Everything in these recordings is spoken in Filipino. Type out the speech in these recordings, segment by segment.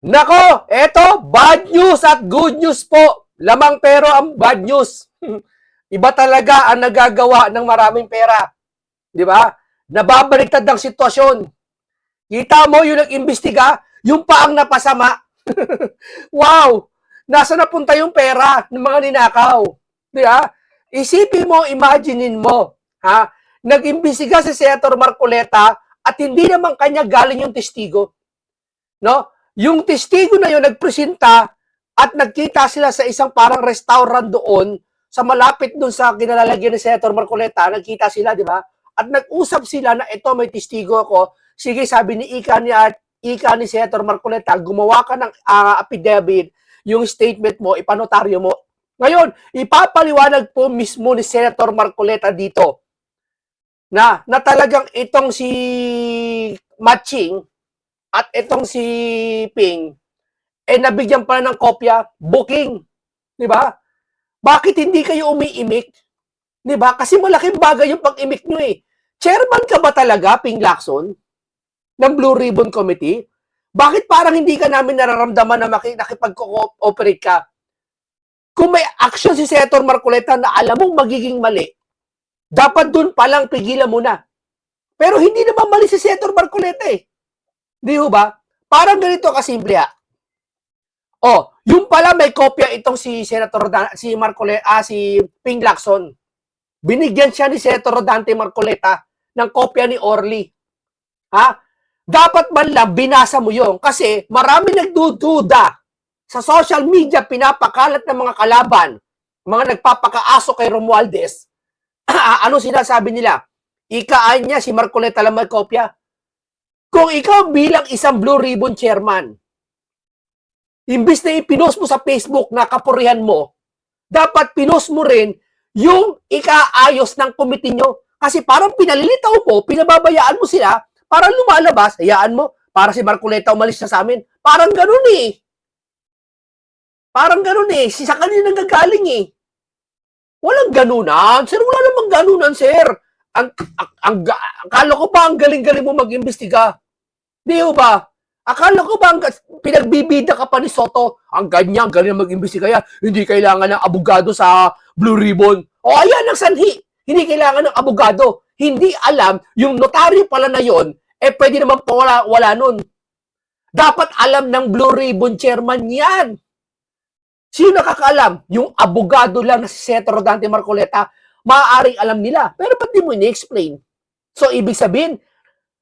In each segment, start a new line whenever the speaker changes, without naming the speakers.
Nako, eto, bad news at good news po. Lamang pero ang bad news. Iba talaga ang nagagawa ng maraming pera. Di ba? Nababaliktad ang sitwasyon. Kita mo yung nag-imbestiga, yung pa ang napasama. Wow! Nasa napunta yung pera ng mga ninakaw? Di ba? Isipin mo, imaginein mo. Ha? Nag-imbestiga si Senator Marcoleta at hindi naman kanya galing yung testigo. No? Yung testigo na yun nagpresenta at nagkita sila sa isang parang restaurant doon sa malapit doon sa kinalalagyan ni Senator Marcoleta, nagkita sila, di ba? At nag-usap sila na ito, may testigo ako. Sige, sabi ni Ika ni Senator Marcoleta, gumawa ka ng affidavit, yung statement mo, ipanotaryo mo. Ngayon, ipapaliwanag po mismo ni Senator Marcoleta dito na talagang itong si Matching at itong si Ping, nabigyan pa ng kopya, booking. Di ba? Bakit hindi kayo umiimik? Di ba? Kasi malaking bagay yung pag-imik nyo eh. Chairman ka ba talaga, Ping Lacson, ng Blue Ribbon Committee? Bakit parang hindi ka namin nararamdaman na nakipag-cooperate ka? Kung may action si Senator Marcoleta na alam mong magiging mali, dapat dun palang pigilan mo na. Pero hindi naman mali si Senator Marcoleta eh. Di ba? Parang ganito kasimple ha. Yung pala may kopya itong si Senator si Marcoleta, si Ping Lacson. Binigyan siya ni Senator Dante Marcoleta ng kopya ni Orly. Ha? Dapat man lang binasa mo 'yon kasi marami nagdududa sa social media, pinapakalat ng mga kalaban, mga nagpapakaaso kay Romualdez. Ano sinasabi nila? Ikaan niya si Marcoleta lang may kopya. Kung ikaw bilang isang Blue Ribbon chairman, imbis na ipinost mo sa Facebook na kapurihan mo, dapat pinost mo rin yung ikaayos ng committee nyo. Kasi parang pinalilitaw mo, pinababayaan mo sila, parang lumalabas, hayaan mo, para si Marcoleta umalis na sa amin. Parang ganun eh. Parang ganun eh. Sa kanila nanggagaling eh. Walang ganunan. Sir, wala namang ganunan, sir. Akala ko ba ang galing-galing mo mag-imbestiga? Di ba? Akala ko ba pinagbibida ka pa ni Soto? Ang ganyan, galing mag-imbestiga yan. Hindi kailangan ng abogado sa Blue Ribbon. O ayan ang sanhi. Hindi kailangan ng abogado. Hindi alam, yung notaryo pala na yon, pwede naman po wala nun. Dapat alam ng Blue Ribbon chairman yan. Sino nakakaalam? Yung abogado lang na si Senator Dante Marcoleta, maaaring alam nila. Pero ba't di mo ini-explain? So, ibig sabihin,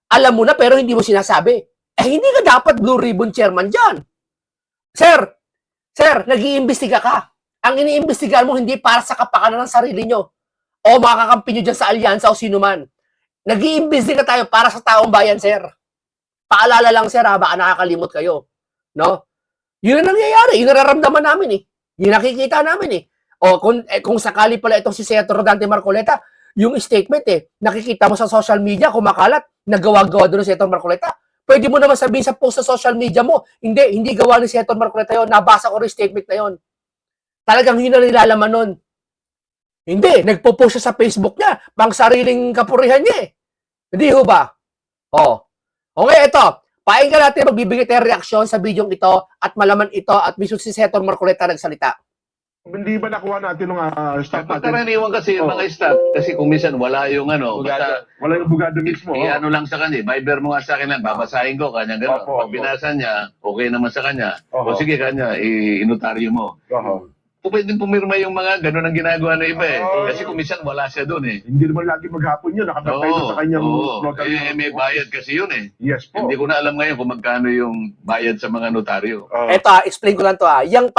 alam mo na pero hindi mo sinasabi. Hindi ka dapat Blue Ribbon chairman dyan. Sir, nag-iimbestiga ka. Ang iniimbestigahan mo hindi para sa kapakanan ng sarili nyo o makakampi nyo dyan sa alyansa o sino man. Nag-iimbestiga tayo para sa taong bayan, sir. Paalala lang, sir, baka nakakalimot kayo. No? Yun ang nangyayari. Yun ang nararamdaman namin eh. Yun nakikita namin eh. Kung sakali pala itong si Senator Dante Marcoleta, yung statement nakikita mo sa social media, kumakalat, nagawa-gawa doon ni Senator Marcoleta. Pwede mo naman sabihin sa post sa social media mo, hindi gawa ni Senator Marcoleta yun, nabasa ko rin statement na yun. Talagang yun ang nilalaman nun. Hindi, nagpo-post siya sa Facebook niya, pang sariling kapurihan niya eh. Hindi ho ba? Okay, ito. Painggan natin, magbibigay tayo reaksyon sa video ito at malaman ito at mismo si Senator Marcoleta nagsalita.
Hindi ba nakuha natin ng staff natin?
Pagkaraniwan kasi yung mga staff, kasi kung minsan wala yung basta,
Wala yung bugado mismo.
ano lang sa kanya, Viber mo nga sa akin lang, babasahin ko, kanya gano'n. Pag binasa niya, okay naman sa kanya. O sige kanya, inotaryo mo. Pwedeng pumirma yung mga gano'n ang ginagawa na iba eh. Kasi kung minsan wala siya doon eh.
Hindi naman lagi maghapon yun. Nakabantay na sa kanyang notaryo.
May bayad kasi yun eh.
Yes po.
Hindi ko na alam ngayon kung magkano yung bayad sa mga notaryo.
Ito explain ko lang to yung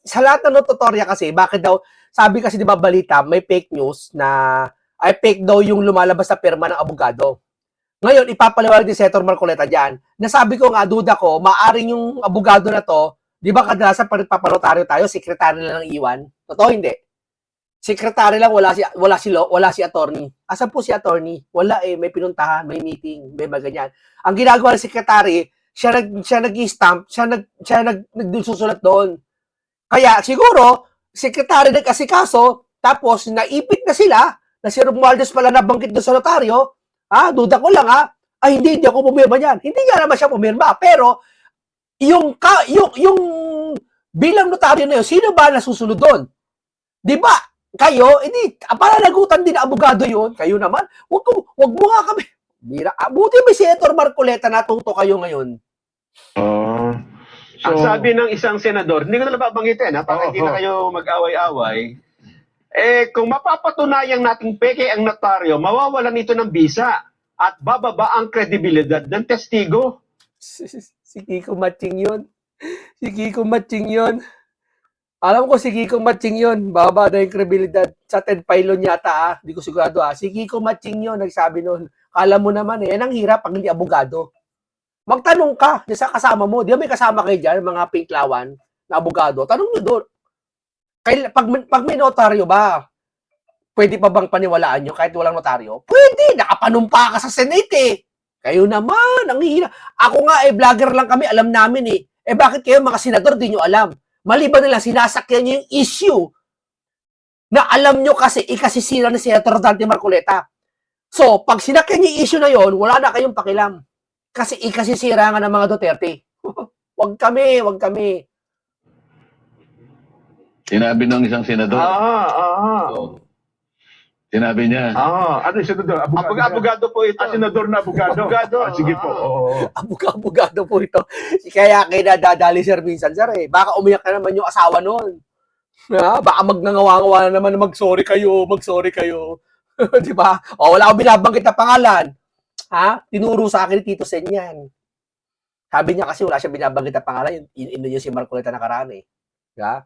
sa lahat ng notorya kasi, bakit daw, sabi kasi di ba balita, may fake news na, fake daw yung lumalabas na pirma ng abogado. Ngayon, ipapaliwanag ni Senator Marcoleta dyan, nasabi ko nga, duda ko, maaring yung abogado na to, di ba kadalasan pag nagpapanotaryo tayo, sekretary lang iwan? Totoo, hindi. Sekretary lang, wala si attorney. Asan po si attorney? Wala may pinuntahan, may meeting, may maganyan. Ang ginagawa ng sekretary, siya nag-stamp, siya nagsusulat doon. Kaya siguro, sekretary nag-asikaso, tapos naipit na sila, na si Romualdez pala nabanggit doon sa notaryo, duda ko lang hindi ako pumirma niyan. Hindi nga naman siya pumirma, pero yung bilang notaryo na yun, sino ba nasusunod doon? Di ba? Kayo, hindi, pananagutan din na abogado yun. Kayo naman, wag mo nga kami. Buti may Senator Marcoleta natuto kayo ngayon.
Oh.
Ang sabi ng isang senador, hindi ko na babanggitin, para hindi na
Oo.
kayo mag-away-away, kung mapapatunayang nating peke ang notaryo, mawawalan ito ng bisa at bababa ang kredibilidad ng testigo.
Si Kiko Matching yun. Si Kiko Matching yun. Alam ko si Kiko Matching yun. Baba na yung kredibilidad. Sa Ted Filon yata Hindi ko sigurado Si Kiko Matching yun nagsabi nun. Alam mo naman yan ang hirap pag hindi abogado. Magtanong ka sa kasama mo. Di ba may kasama kayo dyan, mga pinklawan na abogado. Tanong nyo doon. Pag may notaryo ba, pwede pa bang paniwalaan nyo kahit walang notaryo? Pwede. Nakapanumpa ka sa Senate Kayo naman, ang hihina. Ako nga vlogger lang kami, alam namin bakit kayo mga senador di nyo alam? Maliban nila, sinasakyan nyo yung issue na alam nyo kasi ikasisira ni Senator Dante Marcoleta. So, pag sinakyan nyo yung issue na yon, wala na kayong pakilam. Kasi ikasisira nga ng mga Duterte. Wag kami.
Sinabi ng isang senador. Oh. Sinabi niya.
Ano yung senador?
Abogado po ito.
Senador na abogado.
Abogado.
Sige po. Oo.
Abogado po ito. Kaya nadadali sir minsan, sir Baka umiyak na naman yung asawa noon. Baka magnangawa-ngawa na naman na mag-sorry kayo. Di ba? Wala akong binabanggit na pangalan. Tinuro sa akin ni Tito Sen yan. Sabi niya kasi wala siya binabanggit na pangalan. Yun si Marcoleta nakaraan Diba?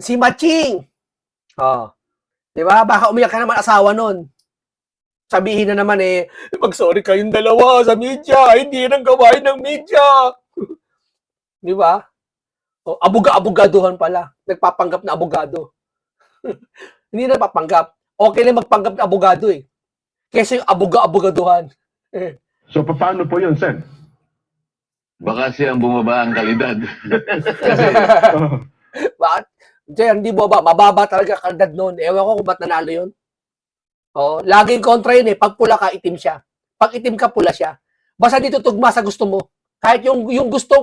Si Matching. Diba? Baka umiyak ka naman asawa nun. Sabihin na naman mag-sorry kayong dalawa sa media. Hindi yan ang gawain ng media. Diba? Abogaduhan pala. Nagpapanggap na abogado. Hindi na papanggap. Okay lang magpanggap na abogado Kesa yung abogaduhan.
So, paano po yun, Sen?
Baka siyang bumaba ang kalidad.
Bakit? Hindi mababa talaga kalidad noon. Ewan ko kung ba't nanalo yun. Laging kontra yun Pag pula ka, itim siya. Pag itim ka, pula siya. Basta dito tugma sa gusto mo. Kahit yung gusto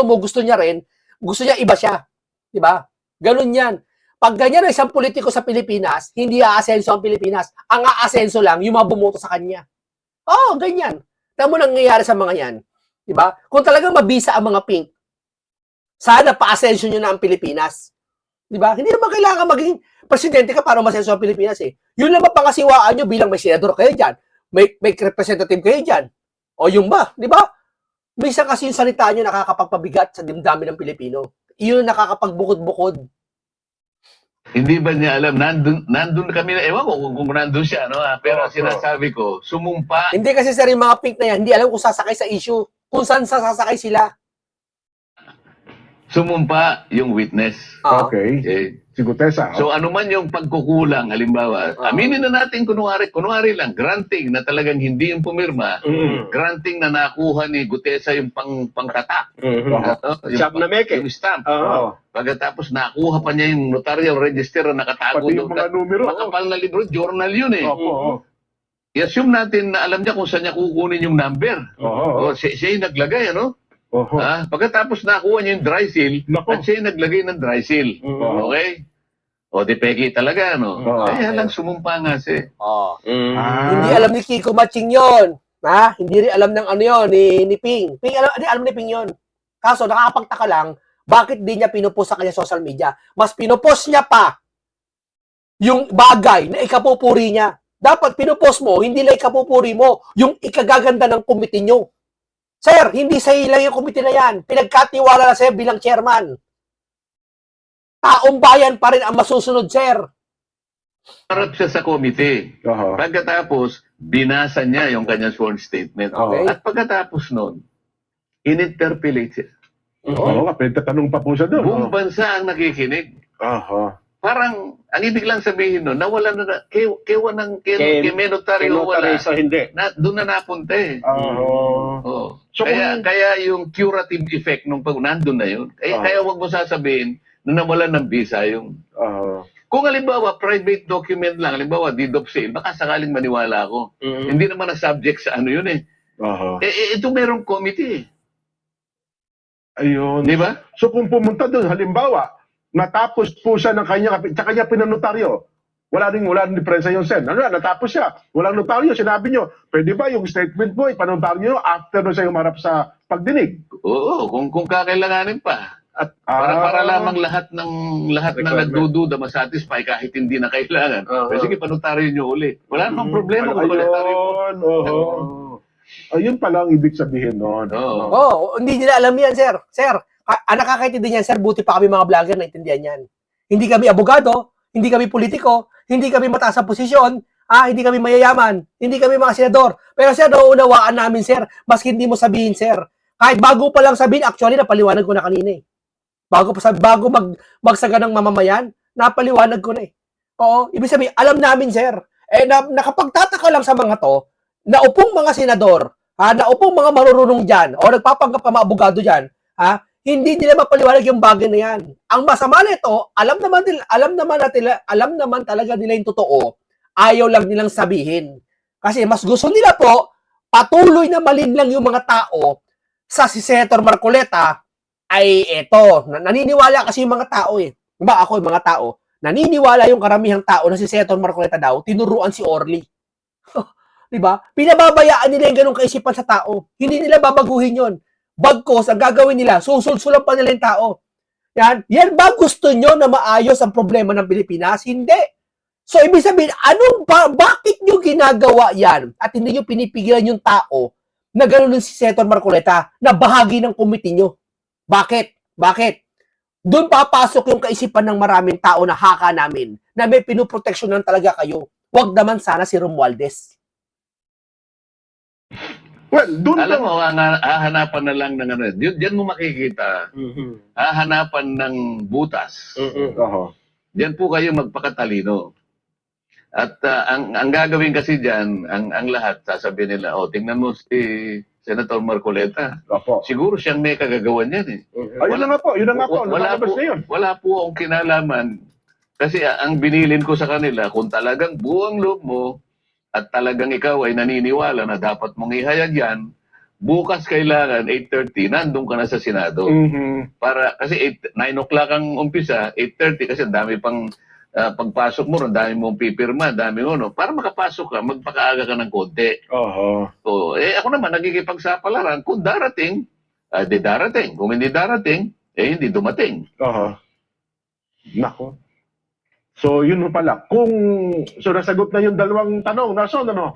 mo, gusto niya rin, gusto niya iba siya. Diba? Ganun yan. Pag ganyan ang isang politiko sa Pilipinas, hindi aasenso ang Pilipinas. Ang aasenso lang, yung mga bumoto sa kanya. Ganyan. Tama mo nangyayari sa mga yan. Diba? Kung talagang mabisa ang mga pink, sana pa-asenso nyo na ang Pilipinas. Diba? Hindi naman kailangan maging presidente ka para masenso ang Pilipinas Yun lang pangasiwaan nyo bilang may senador kayo dyan, may representative kayo dyan. Yung ba? Diba? Minsan kasi yung salita nyo nakakapagpabigat sa dimdamin ng Pilipino. Yun nakakapagbukod-bukod.
Hindi ba niya alam? Nandun kami na, ewan ko kung nandun siya, pero sinasabi ko, sumumpa.
Hindi kasi sir, yung mga pink na yan, hindi alam kung sasakay sa issue. Kung saan sasakay sila.
Sumumpa yung witness.
Okay. Si Gutesa.
So ano man yung pagkukulang, halimbawa, aminin na natin kunwari lang, granting na talagang hindi yung pumirma, granting na nakuha ni Gutesa yung pangtatak.
Stamp na meke.
Yung stamp. Pagkatapos nakuha pa niya yung notarial register na nakatago
Pati yung mga numero.
Makapal na libro, journal yun
Opo.
I-assume natin na alam niya kung saan niya kukunin yung number. Siya yung naglagay, pagkatapos nakuha niya yung dry seal, at siya yung naglagay ng dry seal. Okay? Di peki talaga, Kaya lang sumumpa nga siya.
Hindi alam ni Kiko Matching yun. Hindi rin alam ng yun, ni Ping. Alam ni Ping yun. Kaso, nakakapagtaka lang, bakit di niya pinupost sa kanya social media? Mas pinupost niya pa yung bagay na ikapupuri niya. Dapat pinupost mo, hindi lang ikapupuri mo, yung ikagaganda ng komite nyo. Sir, hindi sa'yo lang yung komite na yan. Pinagkatiwala na sa'yo bilang chairman. Taong bayan pa rin ang masusunod, sir.
Harap siya sa komite. Pagkatapos, binasa niya yung kanyang sworn statement.
Okay.
At pagkatapos nun, in-interpellate siya.
Tatanong pa po siya doon.
Buong bansa ang nakikinig. Parang, ang ibig lang sabihin nun, nawala na, kay Menotaryo wala.
So hindi.
Doon na napunta
So,
kaya yung curative effect nung pag nandun na yun, kaya wag mo sasabihin na nawalan ng visa yung... Kung halimbawa, private document lang, halimbawa, deed of sale, baka sakaling maniwala ako. Hindi naman na subject sa ano yun
Aha.
Ito merong committee.
Ayun.
Di ba?
So kung pumunta doon, halimbawa, natapos po siya ng kanya pinanotaryo, wala rin diferensya yung sen. Ano, natapos siya, walang notaryo, sinabi nyo, pwede ba yung statement mo, ipanotaryo after na siya umarap sa pagdinig?
Oo, kung kakailanganin pa.
At,
Para lamang lahat ng
Requirement.
nagdududa masatisfy kahit hindi na kailangan. Pero sige, panotaryo nyo uli. Wala namang problema kung panotaryo mo.
Ayun, oo. Ayun pala ang ibig sabihin noon.
Oo.
Hindi nila alam yan, sir. Sir, nakakaintindi niyan, sir. Buti pa kami mga vlogger na intindihan yan. Hindi kami abogado, hindi kami politiko, hindi kami mataas sa posisyon, hindi kami mayayaman, hindi kami mga senador. Pero sir, nauunawaan namin, sir, maski hindi mo sabihin, sir. Kahit bago pa lang sabihin, actually, napaliwanag ko na kanina eh. Bago magsaga ng mamamayan, napaliwanag ko na eh. Oo, ibig sabihin, alam namin, sir. Nakapagtataka lang sa mga to, naupong mga senador, naupong mga marurunong dyan, o nagpapanggap ka mga abogado dyan, hindi nila mapaliwanag yung bagay na yan. Ang masama nito, alam naman talaga nila yung totoo, ayaw lang nilang sabihin. Kasi mas gusto nila po, patuloy na malinlang yung mga tao sa si Senator Marcoleta, ay eto, naniniwala kasi yung mga tao eh. Diba ako yung mga tao, naniniwala yung karamihang tao na si Senator Marcoleta daw, tinuruan si Orly. Diba? Pinababayaan nila yung ganung kaisipan sa tao. Hindi nila babaguhin yon. Bagkos, ang gagawin nila, susulsulan pa nila yung tao. Yan ba gusto nyo na maayos ang problema ng Pilipinas? Hindi. So, ibig sabihin, bakit nyo ginagawa yan? At hindi nyo pinipigilan yung tao na gano'n si Senator Marcoleta na bahagi ng committee nyo? Bakit? Doon papasok yung kaisipan ng maraming tao na haka namin na may pinuproteksyonan talaga kayo. Huwag naman sana si Romualdez.
Well, doon
Alam mo, hahanapan na lang ng ano, diyan mo makikita, hahanapan ng butas.
Oho.
Diyan po kayo magpakatalino. At ang gagawin kasi diyan, ang lahat, sasabihin nila, tingnan mo si Senator Marcoleta.
Opo.
Siguro siyang may kagagawan yan eh.
Ayun na nga po,
Wala
lumalabas
po,
na yun.
wala po akong kinalaman. Kasi ang binilin ko sa kanila, kung talagang buong loob mo, at talagang ikaw ay naniniwala na dapat mong ihayag yan, bukas kailangan 8:30, nandun ka na sa Senado. Kasi 9 o'clock ang umpisa, 8:30 kasi ang dami pang pagpasok mo, ang dami mong pipirma, ang dami mo, no? Para makapasok ka, magpakaaga ka ng konti.
Oho.
So, ako naman, nagikipagsapalaran, kung darating, di darating. Kung hindi darating, hindi dumating.
Oho. Nako. So, yun mo pala. So, nasagot na yung dalawang tanong. Ano?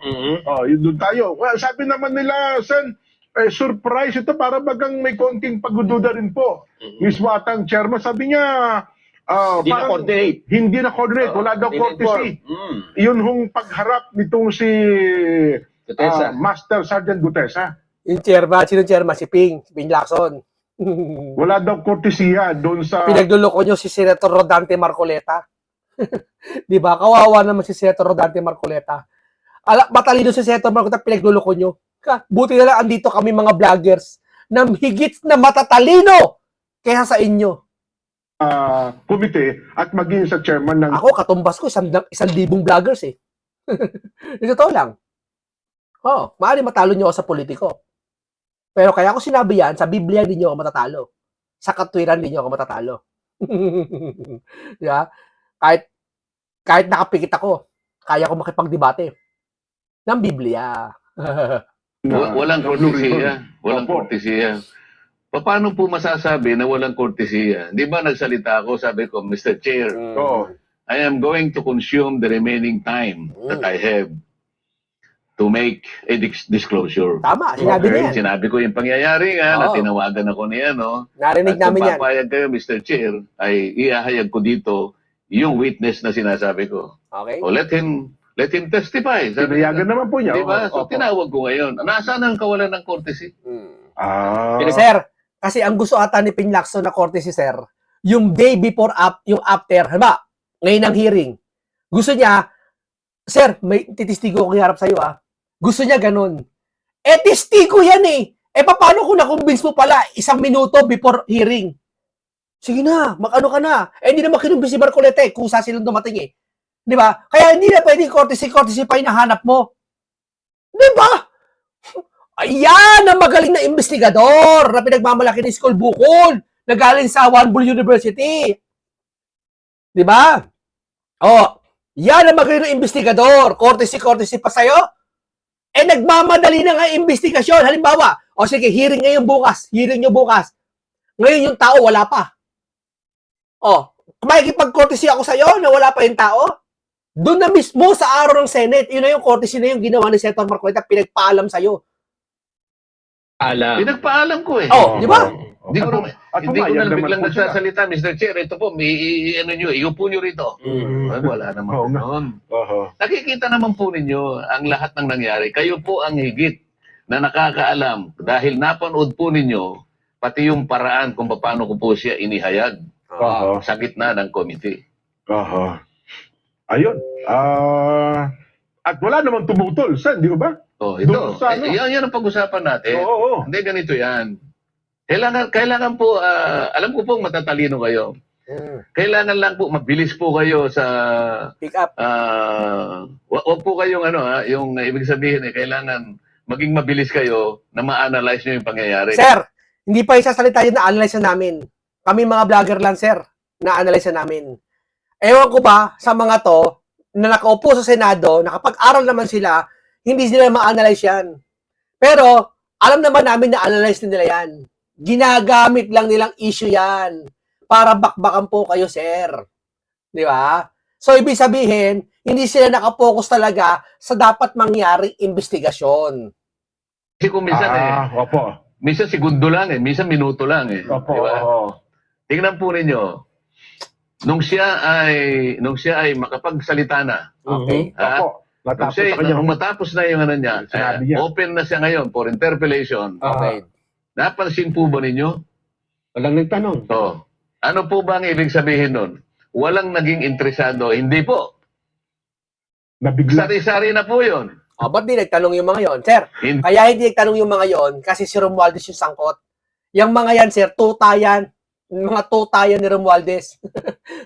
Yun doon tayo. Well, sabi naman nila, Sen, surprise ito para bagang may konting pagdududa rin po. Mismo atang chairman, sabi niya,
Hindi
parang
na-coordinate.
Hindi na-coordinate. Wala daw courtesy. Yun hong pagharap nitong si
Gutesa.
Master Sergeant Gutesa.
Yung chairman, sino chairman? Si Ping Lacson.
Wala daw courtesya doon sa...
Pinagluloko nyo si Senator Rodante Marcoleta. Di ba? Kawawa naman si Senator Rodante Marcoleta. Matalino si Senator Marcoleta, pinagluloko nyo. Buti na lang andito kami mga vloggers na higit na matatalino kaysa sa inyo.
Komite at maging sa chairman ng...
Ako, katumbas ko, 1,000 vloggers eh. Ito lang. Maaari matalo nyo ako sa politiko. Pero kaya ko sinabi yan, sa Biblia hindi nyo ako matatalo. Sa katwiran hindi nyo ako matatalo. Yeah? Kahit nakapikit ako, kaya ko makipagdebate ng Biblia.
Walang kortesiya. Walang kortesiya. Paano po masasabi na walang kortesiya? Di ba nagsalita ako, sabi ko, Mr. Chair, I am going to consume the remaining time that I have to make a disclosure.
Tama, sinabi niya yan.
Sinabi ko yung pangyayari nga, na tinawagan ako niya, no?
Narinig
At
namin yan.
kung papayag kayo, Mr. Chair, ay ihahayag ko dito yung witness na sinasabi ko.
Okay?
O let him testify.
Tinayagan naman po niya.
Diba? So tinawag ko ngayon. Nasaan ang kawalan ng courtesy?
Sir, kasi ang gusto ata ni Ping Lacson na courtesy, sir, yung day before, yung after, halimbawa, ngayon ang hearing, gusto niya, sir, may titistigo ko harap sa'yo, gusto niya ganun. Testigo yan eh. Paano kung na-convince mo pala 1 minuto before hearing? Sige na, mag-ano ka na. Hindi naman kinumbis si Marcoleta kusa silang dumating eh. Di ba? Kaya hindi na pwedeng courtesy pa hinahanap mo. Di ba? Ayan ang magaling na investigador na pinagmamalaki ni School Bukol na galing sa One Bull University. Di ba? Oh, yan ang magaling na investigador. Courtesy pa sa'yo. Eh, nagmamadali na nga yung investigasyon. Halimbawa, o sige, hearing ngayon bukas. Hearing nyo bukas. Ngayon yung tao, wala pa. O, makikipag-courtesy ako sa'yo na wala pa yung tao. Doon na mismo sa araw ng Senate, yun na yung courtesy na yung ginawa ni Senator Marcoleta, pinagpaalam sa'yo.
Pinagpaalam ko eh.
Oh, di ba?
Hindi ko na,
At
hindi ko
pumayag
na
naman
biglang
po sila.
nagsasalita, Mr. Chair, ito po, ano nyo, iupo nyo rito. Ay, wala naman
Oo
po
nga.
noon.
Oho.
Nakikita naman po ninyo ang lahat ng nangyari. Kayo po ang higit na nakakaalam dahil napanood po ninyo pati yung paraan kung paano ko po siya inihayag
Oho.
sa gitna ng committee.
Oho. Ayun. At wala namang tumutol, Sen, di ba?
Oh, ito.
Doon sa ano?
Yan ang pag-usapan natin.
Oo.
Hindi, ganito yan. Kailangan po, alam ko pong matatalino kayo. Kailangan lang po, mabilis po kayo sa,
Pick up.
wag po kayong yung ibig sabihin kailangan maging mabilis kayo na ma-analyze nyo yung pangyayari.
Sir, hindi pa isasalita yun na analyze na namin. Kami mga vlogger lang, sir, na analyze na namin. Ewan ko ba sa mga to na nakaupo sa Senado, nakapag-aral naman sila, hindi sila ma-analyze yan. Pero, alam naman namin na analyze nila yan. Ginagamit lang nilang issue yan para bakbakan po kayo, sir. Di ba? So, ibig sabihin, hindi sila nakapokus talaga sa dapat mangyaring investigasyon.
Kasi kung minsan
Opo.
minsan segundo lang minsan minuto lang
Opo.
Di ba?
Oho.
Tingnan po ninyo, nung siya ay makapagsalita na,
Okay.
ha?
Opo. Matapos
Kasi
sa kanya.
nung matapos na yung niya,
Sinabi niya.
open na siya ngayon for interpellation.
Okay.
Napansin po ba ninyo?
Walang nagtanong.
To. Ano po ba ang ibig sabihin nun? Walang naging interesado. Hindi po.
Nabigla.
Sari-sari na po yun.
O, ba't di nagtanong yung mga yon, sir?
Hindi.
Kaya hindi nagtanong yung mga yon kasi si Romualdez yung sangkot. Yung mga yan, sir, tuta yan. Yung mga tuta yan ni Romualdez.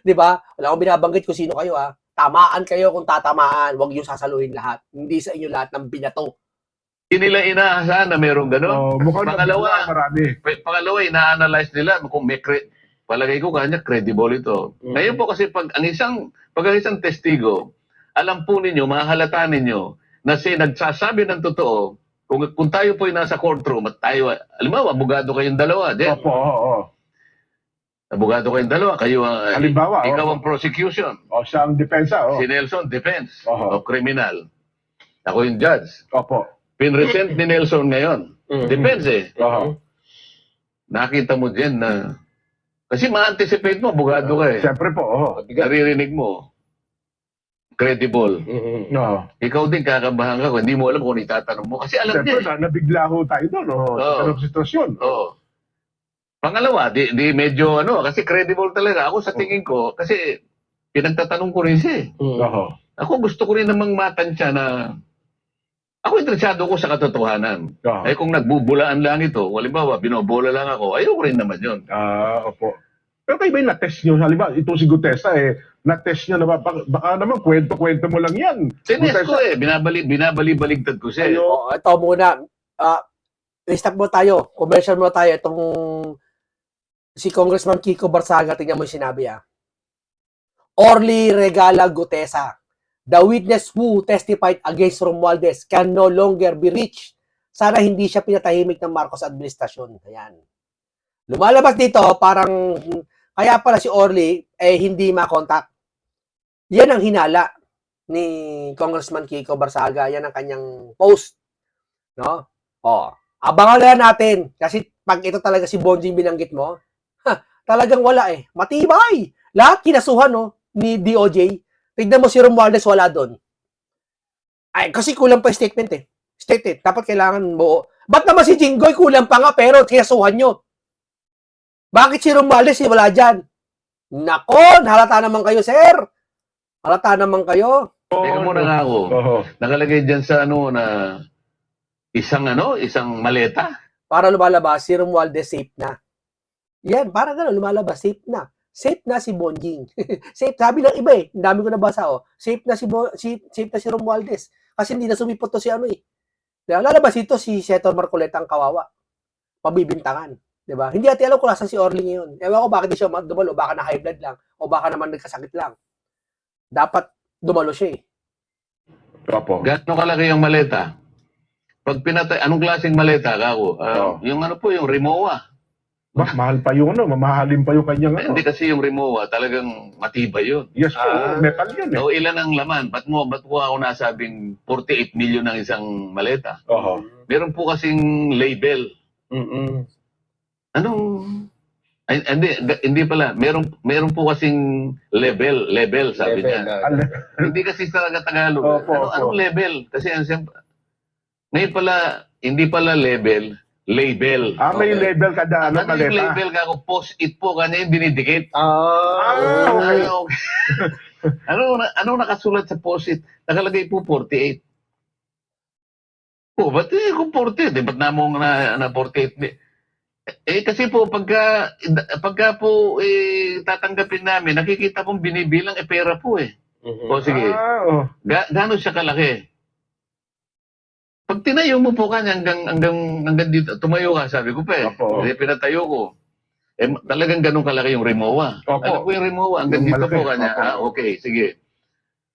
Di ba? Wala akong binabanggit kung sino kayo, ha. Tamaan kayo kung tatamaan. Huwag yung sasaluhin lahat. Hindi sa inyo lahat ng binato.
Hindi nila inaasahan na mayroong gano'n.
Mukhang
Pangalawa,
nabigla marami.
Pangalawa, ina-analyze nila kung may palagay ko kanya credible ito. Ngayon po kasi pag ang isang testigo, alam po ninyo, mahalata ninyo na nagsasabi ng totoo, kung tayo po ay nasa courtroom at tayo, alam mo, abogado kayong dalawa, din.
Opo. Oo.
Abogado kayong dalawa, kayo
Halimbawa,
ikaw
oo.
ang prosecution.
O siya ang depensa.
Si Nelson, defense
Oho.
of criminal. Ako yung judge.
Opo.
Pinresent ni Nelson ngayon. Defense eh.
Oho.
Nakita mo dyan na kasi ma-anticipate mo, abogado ka eh.
Siyempre po. Oho.
Naririnig mo, credible.
Oo.
Ikaw din kakabahan ka kung hindi mo alam kung itatanong mo. Kasi alam
Siyempre,
niya eh.
nabigla ho tayo doon. Sa
Oo.
ganung sitwasyon.
Oo. Pangalawa, di medyo kasi credible talaga. Ako sa tingin ko, kasi pinagtatanong ko rin siya eh.
Oho.
Ako gusto ko rin namang matansya na ako interesado ko sa katotohanan.
Oho.
Eh kung nagbubulaan lang ito, halimbawa, binobola lang ako, ayoko rin naman yun.
Opo. Pero kayo ba yung na-test nyo? Halimbawa, itong si Gutesa na-test nyo na ba? Baka naman, kwento-kwento mo lang yan.
Sinis ko eh, binabali-baligtad ko siya eh.
O, ito muna. Stop mo tayo. Commercial mo tayo. Itong si Congressman Kiko Barsaga, tingnan mo yung sinabi, Orly Regala Gutesa. The witness who testified against Romualdez can no longer be reached. Sana hindi siya pinatahimik ng Marcos administrasyon. Ayan. Lumalabas dito, parang, kaya pala si Orly, hindi makontak. Yan ang hinala ni Congressman Kiko Barsaga. Yan ang kanyang post. No? Abangan na natin. Kasi pag ito talaga si Bonjing binanggit mo, talagang wala eh. Matibay. Lahat kinasuhan ni DOJ. Tignan mo si Romualdez, wala doon. Ay, kasi kulang pa yung statement eh. Statement. Dapat kailangan buo. Ba't naman si Jinggoy kulang pa nga pero kinasuhan nyo? Bakit si Romualdez wala dyan? Nako, halata naman kayo, sir. Halata naman kayo.
Teka muna nga ako.
Oho.
Nakalagay dyan sa na isang maleta.
Para lumalabas, si Romualdez safe na. Yan, para gano'n, lumalabas, safe na. Safe na si Bonjing. Safe, sabi ng iba eh. Ang dami ko nabasa Safe na si Romualdez. Kasi hindi na sumipot to si Diba? Lalabas ito si Senator Marcoleta ang kawawa. Pabibintangan. Diba? Hindi natin alam kung nasan si Orly ngayon. Ewan ko bakit di siya dumalo. Baka na high blood lang. O baka naman nagkasakit lang. Dapat dumalo siya eh.
Opo.
Gaano kalaki yung maleta? Pag pinatay, anong klaseng maleta, kako? Yung ano po, yung Rimowa.
Bah, mahal pa yung ano, mamahalin pa yung kanyang ano.
Hindi kasi yung Rimowa, talagang matibay yun.
Yes po, metal yan eh.
So, ilan ang laman? Ba't mo ako nasabing 48 million ang isang maleta?
Oho.
Meron po kasing label. Anong... Ay, hindi pala. Meron po kasing level, sabi niya. Hindi kasi talaga Tagalog.
Opo, opo.
Anong level? Kasi ngayon pala, hindi pala label.
May label kada ano,
Ano yung
maleta.
label ka ako? Post-it po, kanya yung dinidikit.
Okay.
Okay. ano nakasulat sa post-it? Nakalagay po 48. Ba't kung 48? Ba't namong na 48? Kasi po, pagka po tatanggapin namin, nakikita pong binibilang pera po eh. O sige, gaano siya kalaki? Pag tinayo mo po kanya hanggang dito, tumayo ka, sabi ko pa eh.
Opo.
Pinatayo ko. Talagang ganun kalaki yung Rimowa.
Opo.
Alam ko yung Rimowa, hanggang
Yung
dito
malaki.
po kanya.
Opo.
Okay, sige.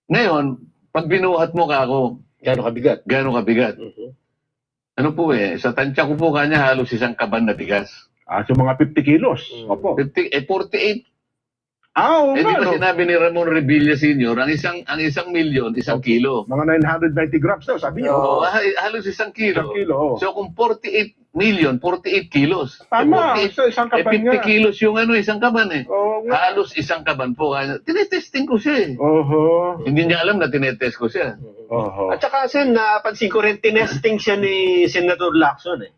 Ngayon, pag binuhat mo ka ako,
Gano'ng kabigat?
gaano kabigat? Ano po sa tansya ko po kanya halos isang kaban na bigas.
So mga 50 kilos. Opo.
48.
Oo
Di
nga,
ba
no?
sinabi ni Ramon Revilla Sr., ang isang milyon, isang kilo.
Mga 990 grams daw, sabi niyo.
Oo, halos isang kilo.
Isang kilo, oh.
So kung 48 million, 48 kilos.
Tama,
48,
isang kaban
50
nga.
kilos yung isang kaban eh.
Oo nga.
Halos isang kaban po. Tinetesting ko siya eh.
Oho.
Hindi niya alam na tinetest ko siya.
Oho.
At saka, Sen, napansin ko rin, tinesting siya ni Senator Lacson eh.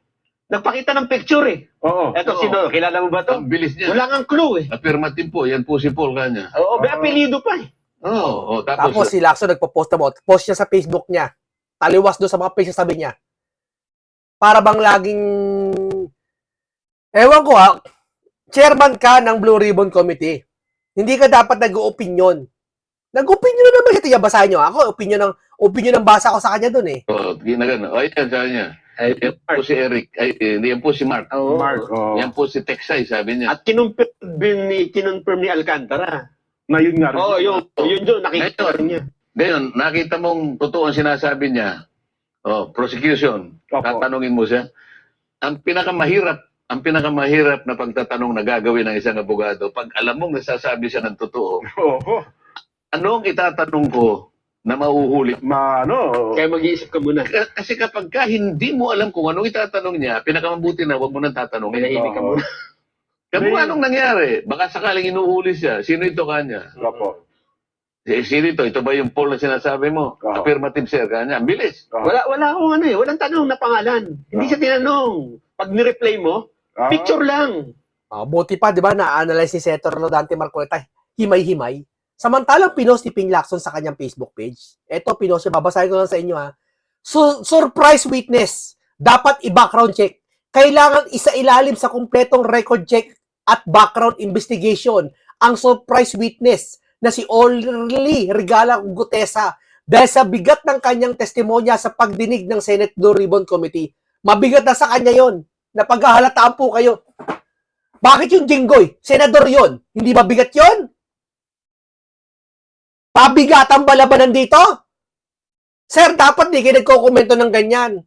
Nagpakita ng picture eh.
Oo.
Eto,
Oo.
sino? Kilala mo ba to?
Ang bilis niya.
Wala kang clue eh.
Affirmative po. Yan po si Paul kanya.
Oo, may apelido pa eh.
Oo.
Tapos si Lacson nagpo-post about. Post niya sa Facebook niya. Taliwas doon sa mga pages sabi niya. Para bang laging... Ewan ko chairman ka ng Blue Ribbon Committee. Hindi ka dapat nag-opinion. Nag-opinion na naman ito. Basahin niyo. Ako, opinion ng basa ko sa kanya doon eh.
Oo. Ginagano. Ay, yan sabi niya. Yan po si Eric. Ay, yan po si Mark.
Oo.
Mark,
Yan po si Texay, sabi niya.
At kinonfirm ni Alcantara.
Na yun nga rin.
Oo, yun, nakikita
Ngayon,
rin niya.
Ngayon, nakita mong totoo ang sinasabi niya. Prosecution.
Opo.
Tatanungin mo siya. Ang pinakamahirap na pagtatanong na gagawin ng isang abogado, pag alam mong nasasabi siya ng totoo,
Oho.
anong itatanong ko na mahuhuli?
Kaya mag-iisip ka muna.
Kasi kapag hindi mo alam kung anong itatanong niya, pinakamabuti na huwag mo nang tatanungin.
Manahimik ka muna.
Kamo anong nangyari? Baka sakaling inuhuli siya. Sino ito kanya?
Opo.
Sino ito? Ito ba yung Paul na sinasabi mo?
Oo.
Affirmative sir kanya. Ang bilis.
Wala akong walang tanong na pangalan. Hindi siya tinanong. Pag ni-replay mo, picture lang.
Buti pa, di ba, na-analyze ni Senator Dante Marcoleta, himay-himay. Samantalang pinost ni Ping Lacson sa kanyang Facebook page. Ito, pinost siya. Babasahin ko lang sa inyo, ha. Surprise witness. Dapat i-background check. Kailangan isa-ilalim sa kumpletong record check at background investigation ang surprise witness na si Orly Regala Gutesa dahil sa bigat ng kanyang testimonya sa pagdinig ng Senate Blue Ribbon Committee. Mabigat na sa kanya yon. Napaghahalataan po kayo. Bakit yung Jinggoy? Senador yon. Hindi ba bigat yon? Pabigatan ba labanan dito? Sir, dapat di kayo nagkokomento ng ganyan.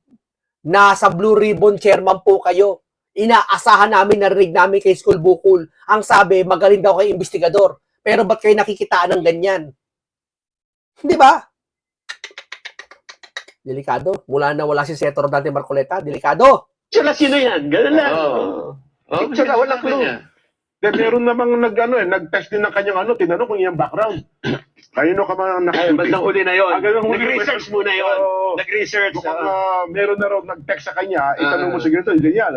Nasa Blue Ribbon chairman po kayo. Inaasahan namin, narinig namin kay School Bukol. Ang sabi, magaling daw kayo investigador. Pero ba't kayo nakikitaan ng ganyan? Di ba? Delikado. Mula na wala si Senator Dante Marcoleta, delikado.
Sila sino yan? Ganun lang. Picture na, walang clue.
Meron namang nag-test din ng kanyang tinanong kung iyang background. Kanino ka man
Ay, bandang uli na yun.
Ganun,
Nag-research muna yun.
Oo.
Nag-research.
Mukhang meron na raw nag-text sa kanya, itanong mo siguro ito, ganyan.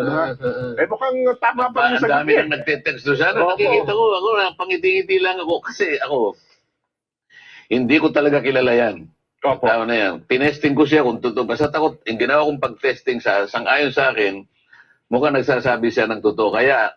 Mukhang tama pa yung
Ang dami
sagot.
nang nagte-text doon. Sana
Opo.
nakikita ko, napangiti-ngiti lang ako. Kasi ako, hindi ko talaga kilala yan.
Opo.
Tao na yan. Tinesting ko siya kung totoo. Basta takot, yung ginawa kong pag-testing sang-ayon sa akin, mukhang nagsasabi siya ng totoo. Kaya,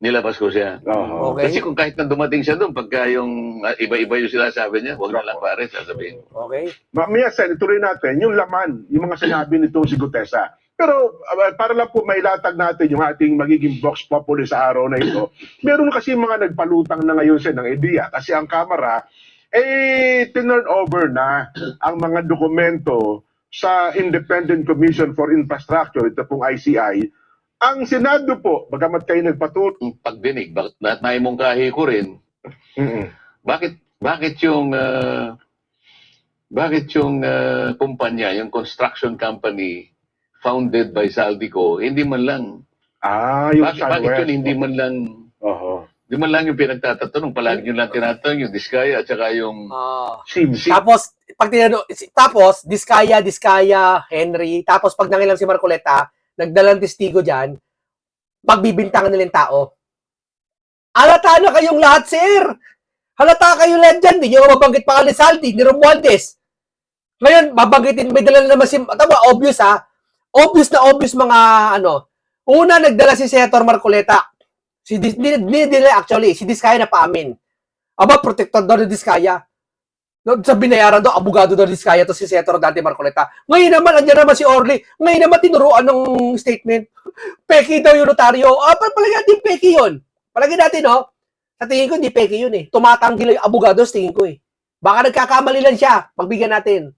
nilabas ko siya.
Oho.
Okay.
Kasi kung kahit na dumating siya doon, pagka yung iba-iba yung sinasabi niya, huwag na lang pare, sasabihin.
Okay.
Mamaya, Sen, ituloy natin yung laman, yung mga sinabi nitong si Gutesa. Pero para lang po mailatag natin yung ating magiging Vox Populi sa araw na ito, meron kasi mga nagpalutang na ngayon, Sen, ng ideya. Kasi ang Kamara, tinurn over na ang mga dokumento sa Independent Commission for Infrastructure, ito pong ICI. Ang Senado po, bagamat kayo nagpatuloy,
Yung pagdinig, lahat na mong kahi ko rin, bakit yung kumpanya, yung construction company founded by Saldico, hindi man lang
yung
bakit yun hindi man lang
Oho.
hindi man lang yung pinagtatatanong, palagi nyo lang tinatanong yung Diskaya at saka yung
Sim.
Tapos, Diskaya, Henry, tapos pag nangilang si Marcoleta, nagdalang testigo dyan, pagbibintangan nila yung tao. Halata na kayong lahat, sir! Halata kayong lahat dyan, hindi nyo mabanggit pa ni Saldi, ni Romualdez. Ngayon, babanggitin, may dala naman si, obvious ha, obvious mga, una, nagdala si Senator Marcoleta. Si Diskaya na paamin. Aba, protector daw ni Diskaya. Sa binayaran daw, abogado daw ni Diskaya to si Senator Dante Marcoleta. Ngayon naman, andyan naman si Orly. Ngayon naman, tinuruan ng statement. Peki daw yung notaryo. Palagi natin peki yun. Palagi natin, sa tingin ko, hindi peki yun eh. Tumatanggil yung abogado, sa tingin ko eh. Baka nagkakamali lang siya. Pagbigyan natin.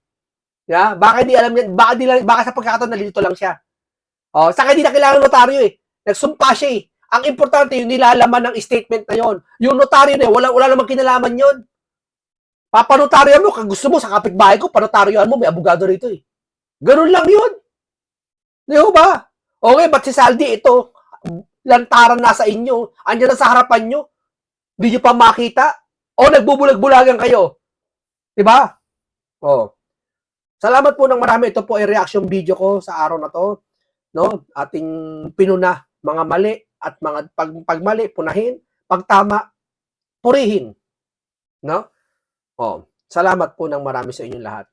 Yeah? Baka hindi alam niya, baka sa pagkakataon nalilito lang siya. Saka hindi na kailangan notaryo eh. Nagsumpa siya eh. Ang importante yung nilalaman ng statement na yon. Yung notaryo na yun, wala namang kinalaman yon. Papanotaryo mo, kung gusto mo sa kapitbahay ko, panotaryoan mo, may abogado rito eh. Ganun lang yun. Di ba? Okay, ba't si Saldi ito, lantaran nasa inyo, andyan na sa harapan nyo, hindi nyo pa makita, o nagbubulag-bulagan kayo. Di ba? Salamat po ng marami. Ito po ay reaction video ko sa araw na to. No? Ating pinuna mga mali at mga pagmali, punahin, pagtama, purihin. No? Salamat po ng marami sa inyong lahat.